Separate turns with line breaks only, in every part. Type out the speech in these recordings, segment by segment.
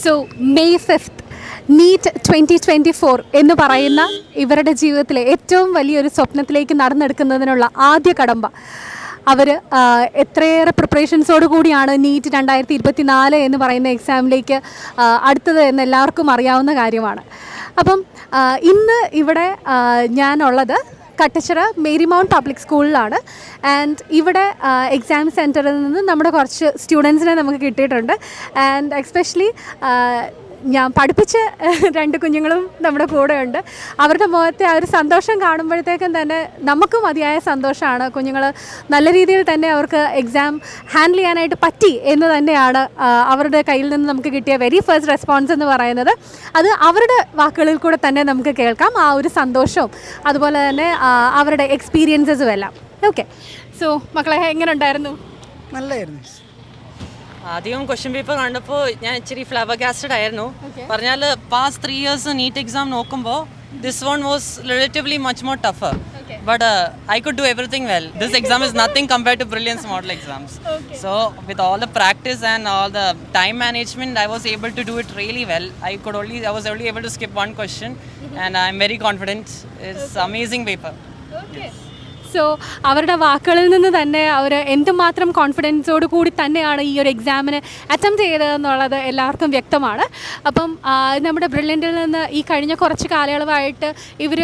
So May 5th NEET 2024 എന്ന് പറയുന്ന ഇവരുടെ ജീവിതത്തിലെ ഏറ്റവും വലിയൊരു സ്വപ്നത്തിലേക്ക് നടന്നെടുക്കുന്നതിനുള്ള ആദ്യ കടമ്പ അവർ എത്രയേറെ പ്രിപ്പറേഷൻസോട് കൂടിയാണ് നീറ്റ് 2024 എന്ന് പറയുന്ന എക്സാമിലേക്ക് അടുത്തത് എന്ന് എല്ലാവർക്കും അറിയാവുന്ന കാര്യമാണ്. അപ്പം ഇന്ന് ഇവിടെ ഞാനുള്ളത് കട്ടച്ചിറ മേരി മൗണ്ട് പബ്ലിക് സ്കൂളിലാണ്. ആൻഡ് ഇവിടെ എക്സാം സെൻറ്ററിൽ നിന്ന് നമ്മുടെ കുറച്ച് സ്റ്റുഡൻസിനെ നമുക്ക് കിട്ടിയിട്ടുണ്ട്. ആൻഡ് എക്സ്പെഷ്യലി ഞാൻ പഠിപ്പിച്ച 2 കുഞ്ഞുങ്ങളും നമ്മുടെ കൂടെ ഉണ്ട്. അവരുടെ മുഖത്തെ ആ ഒരു സന്തോഷം കാണുമ്പോഴത്തേക്കും തന്നെ നമുക്കും മതിയായ സന്തോഷമാണ്. കുഞ്ഞുങ്ങൾ നല്ല രീതിയിൽ തന്നെ അവർക്ക് എക്സാം ഹാൻഡിൽ ചെയ്യാനായിട്ട് പറ്റി എന്ന് തന്നെയാണ് അവരുടെ കയ്യിൽ നിന്ന് നമുക്ക് കിട്ടിയ വെരി ഫസ്റ്റ് റെസ്പോൺസ് എന്ന് പറയുന്നത്. അത് അവരുടെ വാക്കുകളിൽ കൂടെ തന്നെ നമുക്ക് കേൾക്കാം, ആ ഒരു സന്തോഷവും അതുപോലെ തന്നെ അവരുടെ എക്സ്പീരിയൻസസും എല്ലാം. ഓക്കെ, സോ മക്കളെ എങ്ങനെ ഉണ്ടായിരുന്നു?
നല്ലായിരുന്നു.
ആദ്യം ക്വസ്റ്റ്യൻ പേപ്പർ കണ്ടപ്പോൾ ഞാൻ ഇച്ചിരി ഫ്ലബർകാസ്റ്റഡ് ആയിരുന്നു. പറഞ്ഞാൽ പാസ്റ്റ് 3 years നീറ്റ് എക്സാം നോക്കുമ്പോൾ this one was relatively much more tougher. But I could do everything well. This exam is nothing compared to Brilliance model exams. So with all the practice and all the time management, I was able to do it really well. I was only able to skip one question, and I'm very confident. It's amazing paper.
Yes. So അവരുടെ വാക്കുകളിൽ നിന്ന് തന്നെ അവർ എന്തുമാത്രം കോൺഫിഡൻസോട് കൂടി തന്നെയാണ് ഈ ഒരു എക്സാമിന് അറ്റംപ്റ്റ് ചെയ്തതെന്നുള്ളത് എല്ലാവർക്കും വ്യക്തമാണ്. അപ്പം നമ്മുടെ ബ്രില്യൻറ്റിൽ നിന്ന് ഈ കഴിഞ്ഞ കുറച്ച് കാലയളവായിട്ട് ഇവർ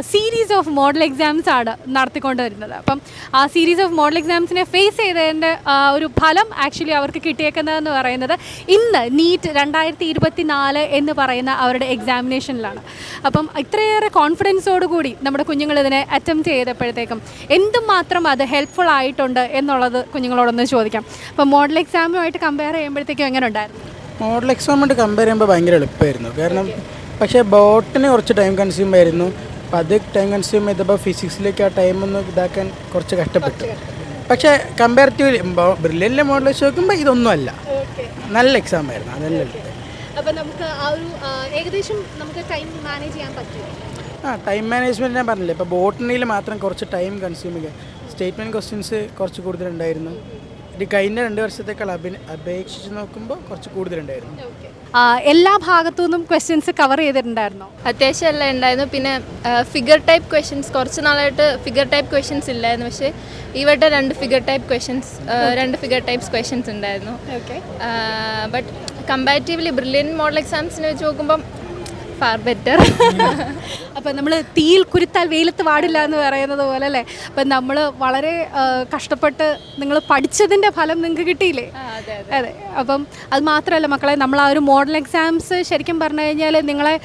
സീരീസ് ഓഫ് മോഡൽ എക്സാംസ് ആണ് നടത്തിക്കൊണ്ട് വരുന്നത്. അപ്പം ആ സീരീസ് ഓഫ് മോഡൽ എക്സാംസിനെ ഫേസ് ചെയ്തതിൻ്റെ ഒരു ഫലം ആക്ച്വലി അവർക്ക് കിട്ടിയേക്കുന്നതെന്ന് പറയുന്നത് ഇന്ന് നീറ്റ് 2024 എന്ന് പറയുന്ന അവരുടെ എക്സാമിനേഷനിലാണ്. അപ്പം ഇത്രയേറെ കോൺഫിഡൻസോട് കൂടി നമ്മുടെ കുഞ്ഞുങ്ങൾ ഇതിനെ അറ്റംപ്റ്റ് ചെയ്തപ്പോഴത്തേക്കും എന്തുമാത്രം അത് ഹെൽപ്ഫുൾ ആയിട്ടുണ്ട് എന്നുള്ളത് കുഞ്ഞുങ്ങളോടൊന്ന് ചോദിക്കാം. അപ്പോൾ മോഡൽ എക്സാമുമായിട്ട് കമ്പയർ ചെയ്യുമ്പോഴത്തേക്കും എങ്ങനെ ഉണ്ടായിരുന്നു?
മോഡൽ എക്സാമായിട്ട് കമ്പയർ ചെയ്യുമ്പോൾ ഭയങ്കര എളുപ്പമായിരുന്നു. കാരണം പക്ഷേ ബോട്ടിന് കുറച്ച് ടൈം കൺസ്യൂം ആയിരുന്നു. അപ്പോൾ അത് ടൈം കൺസ്യൂം ചെയ്തപ്പോൾ ഫിസിക്സിലേക്ക് ആ ടൈമൊന്ന് ഇതാക്കാൻ കുറച്ച് കഷ്ടപ്പെട്ടു. പക്ഷേ കമ്പാരിറ്റീവ്ലി ബ്രില്യൻറ്റിലെ മോഡൽ വെച്ച് നോക്കുമ്പോൾ ഇതൊന്നുമല്ല, നല്ല എക്സാം ആയിരുന്നു. അതല്ല
അപ്പോൾ നമുക്ക് ആ ഒരു ഏകദേശം നമുക്ക് ടൈം മാനേജ് ചെയ്യാൻ പറ്റുമോ?
ടൈം മാനേജ്മെൻറ്റ് ഞാൻ പറഞ്ഞില്ലേ, ഇപ്പോൾ ബോട്ടണിയിൽ മാത്രം കുറച്ച് ടൈം കൺസ്യൂം ചെയ്യുക. സ്റ്റേറ്റ്മെൻറ്റ് ക്വസ്റ്റ്യൻസ് കുറച്ച് കൂടുതലുണ്ടായിരുന്നു. ഇത് കഴിഞ്ഞ 2 വർഷത്തേക്കാൾ അപേക്ഷിച്ച് നോക്കുമ്പോൾ കുറച്ച് കൂടുതലുണ്ടായിരുന്നു.
എല്ലാ ഭാഗത്തു നിന്നും ക്വസ്റ്റ്യൻസ് കവർ ചെയ്തിട്ടുണ്ടായിരുന്നോ?
അത്യാവശ്യം എല്ലാം ഉണ്ടായിരുന്നു. പിന്നെ ഫിഗർ ടൈപ്പ് ക്വസ്റ്റ്യൻസ് കുറച്ച് നാളായിട്ട് ഫിഗർ ടൈപ്പ് ക്വസ്റ്റ്യൻസ് ഇല്ലായിരുന്നു. പക്ഷേ ഇവിടെ 2 ഫിഗർ ടൈപ്സ് ക്വസ്റ്റ്യൻസ് ഉണ്ടായിരുന്നു. ബട്ട് കമ്പാരിറ്റീവ്ലി ബ്രില്യൻ മോഡൽ എക്സാംസിന് വെച്ച് നോക്കുമ്പം ഫാർ ബെറ്റർ.
അപ്പം നമ്മൾ തീയിൽ കുരുത്താൽ വെയിലത്ത് പാടില്ല എന്ന് പറയുന്നത് പോലെ അല്ലേ? അപ്പം നമ്മൾ വളരെ കഷ്ടപ്പെട്ട് നിങ്ങൾ പഠിച്ചതിൻ്റെ ഫലം നിങ്ങൾക്ക് കിട്ടിയില്ലേ? അതെ. അപ്പം അത് മാത്രമല്ല മക്കളെ, നമ്മൾ ആ ഒരു മോഡൽ എക്സാംസ് ശരിക്കും പറഞ്ഞു കഴിഞ്ഞാൽ നിങ്ങളെ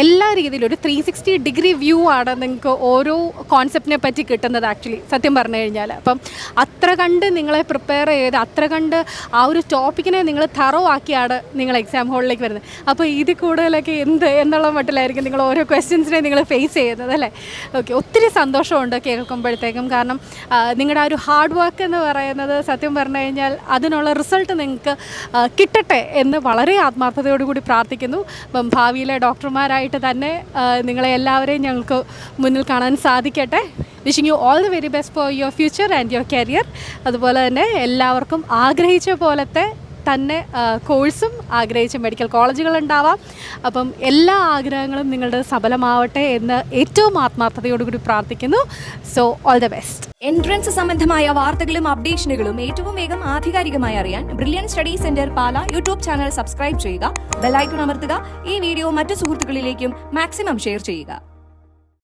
എല്ലാ രീതിയിലും ഒരു 360 ഡിഗ്രി വ്യൂ ആണ് നിങ്ങൾക്ക് ഓരോ കോൺസെപ്റ്റിനെ പറ്റി കിട്ടുന്നത് ആക്ച്വലി, സത്യം പറഞ്ഞു കഴിഞ്ഞാൽ. അപ്പം അത്ര കണ്ട് നിങ്ങളെ പ്രിപ്പയർ ചെയ്ത് അത്ര കണ്ട് ആ ഒരു ടോപ്പിക്കിനെ നിങ്ങൾ തറോ ആക്കിയാണ് നിങ്ങൾ എക്സാം ഹോളിലേക്ക് വരുന്നത്. അപ്പോൾ ഇതിൽ കൂടുതലൊക്കെ എന്ത് എന്നുള്ള മട്ടിലായിരിക്കും നിങ്ങൾ ഓരോ ക്വസ്റ്റ്യൻസിനെ നിങ്ങൾ ഫേസ് ചെയ്യുന്നത് അല്ലേ? ഓക്കെ, ഒത്തിരി സന്തോഷമുണ്ട് കേൾക്കുമ്പോഴത്തേക്കും. കാരണം നിങ്ങളുടെ ആ ഒരു ഹാർഡ് വർക്ക് എന്ന് പറയുന്നത് സത്യം പറഞ്ഞു കഴിഞ്ഞാൽ അതിനുള്ള റിസൾട്ട് നിങ്ങൾക്ക് കിട്ടട്ടെ എന്ന് വളരെ ആത്മാർത്ഥതയോടുകൂടി പ്രാർത്ഥിക്കുന്നു. അപ്പം ഭാവിയിലെ ഡോക്ടർമാരായിട്ട് തന്നെ നിങ്ങളെ എല്ലാവരെയും ഞങ്ങൾക്ക് മുന്നിൽ കാണാൻ സാധിക്കട്ടെ. Wishing you all the very best for your future and your career. അതുപോലെ തന്നെ എല്ലാവർക്കും ആഗ്രഹിച്ച പോലത്തെ തന്നെ കോഴ്സും ആഗ്രഹിച്ച മെഡിക്കൽ കോളേജുകളുണ്ടാവാം. അപ്പം എല്ലാ ആഗ്രഹങ്ങളും നിങ്ങളുടെ സഫലമാവട്ടെ എന്ന് ഏറ്റവും ആത്മാർത്ഥതയോടുകൂടി പ്രാർത്ഥിക്കുന്നു. So all the best.
Entrance സംബന്ധമായ വാർത്തകളും അപ്ഡേഷനുകളും ഏറ്റവും വേഗം ആധികാരികമായി അറിയാൻ ബ്രില്യൻ സ്റ്റഡി സെന്റർ പാല യൂട്യൂബ് ചാനൽ സബ്സ്ക്രൈബ് ചെയ്യുക, ബെൽ ഐക്കൺ അമർത്തുക, ഈ വീഡിയോ മറ്റു സുഹൃത്തുക്കളിലേക്കും മാക്സിമം ഷെയർ ചെയ്യുക.